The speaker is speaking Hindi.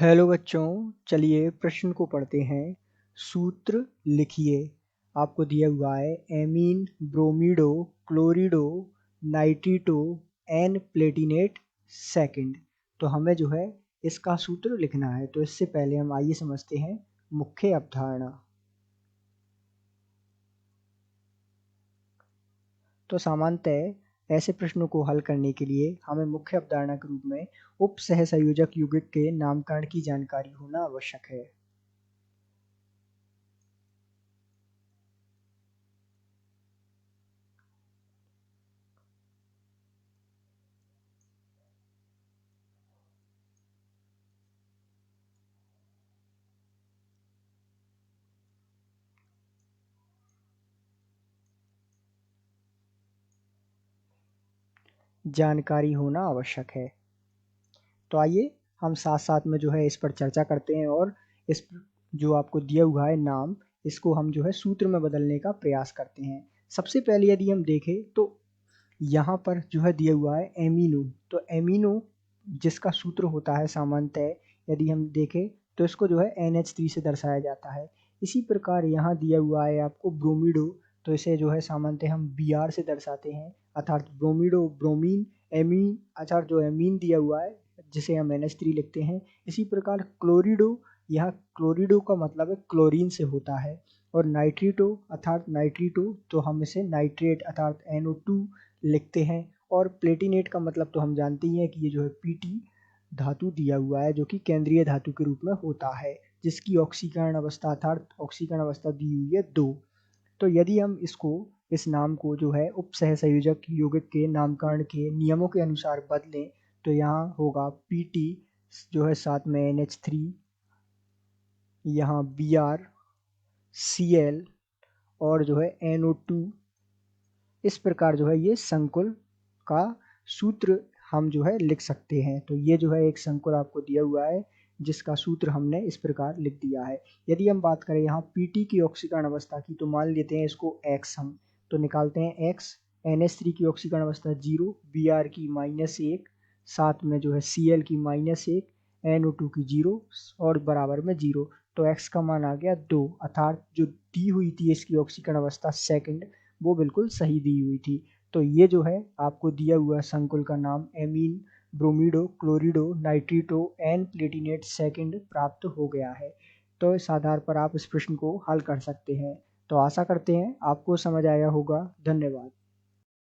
हेलो बच्चों, चलिए प्रश्न को पढ़ते हैं। सूत्र लिखिए। आपको दिया हुआ है एमीन, ब्रोमीडो, क्लोरिडो, नाइट्रिटो, एन प्लेटिनेट सेकंड। तो हमें जो है इसका सूत्र लिखना है। तो इससे पहले हम आइए समझते हैं मुख्य अवधारणा। तो सामान्यतः ऐसे प्रश्नों को हल करने के लिए हमें मुख्य अवधारणा के रूप में उप सहसंयोजक यौगिक के नामकरण की जानकारी होना आवश्यक है। जानकारी होना आवश्यक है। तो आइए हम साथ साथ में जो है इस पर चर्चा करते हैं और इस जो आपको दिया हुआ है नाम, इसको हम जो है सूत्र में बदलने का प्रयास करते हैं। सबसे पहले यदि हम देखें तो यहाँ पर जो है दिया हुआ है एमिनो। तो एमिनो जिसका सूत्र होता है सामान्यतः यदि हम देखें तो इसको जो है NH3 से दर्शाया जाता है। इसी प्रकार यहाँ दिया हुआ है आपको ब्रोमीडो। तो इसे जो है सामान्यतः हम Br से दर्शाते हैं, अर्थात ब्रोमीडो ब्रोमीन एमीन, अर्थात जो एमीन दिया हुआ है जिसे हम NH3 लिखते हैं। इसी प्रकार क्लोरिडो, यहाँ क्लोरिडो का मतलब है क्लोरीन से होता है। और नाइट्रिटो अर्थात नाइट्रिटो तो हम इसे नाइट्रेट अर्थात NO2 लिखते हैं। और प्लेटिनेट का मतलब तो हम जानते ही हैं कि ये जो है Pt धातु दिया हुआ है जो कि केंद्रीय धातु के रूप में होता है, जिसकी ऑक्सीकरण अवस्था अर्थात ऑक्सीकरण अवस्था दी हुई है 2। तो यदि हम इस नाम को जो है उप सहसंयोजक यौगिक के नामकरण के नियमों के अनुसार बदलें तो यहाँ होगा Pt जो है साथ में NH3, यहाँ Br, Cl और जो है NO2। इस प्रकार जो है ये संकुल का सूत्र हम जो है लिख सकते हैं। तो ये जो है एक संकुल आपको दिया हुआ है जिसका सूत्र हमने इस प्रकार लिख दिया है। यदि हम बात करें यहाँ Pt की ऑक्सीकरण अवस्था की तो मान लेते हैं इसको x, हम तो निकालते हैं x। NH3 की ऑक्सीकरण अवस्था 0, Br की -1, साथ में जो है Cl की -1, NO2 की 0 और बराबर में 0। तो x का मान आ गया 2, अर्थात जो दी हुई थी इसकी ऑक्सीकरण अवस्था सेकंड वो बिल्कुल सही दी हुई थी। तो ये जो है आपको दिया हुआ संकुल का नाम एमीन, ब्रोमीडो, क्लोरिडो, नाइट्रिटो, एन प्लेटिनेट सेकंड प्राप्त हो गया है। तो इस आधार पर आप इस प्रश्न को हल कर सकते हैं। तो आशा करते हैं आपको समझ आया होगा। धन्यवाद।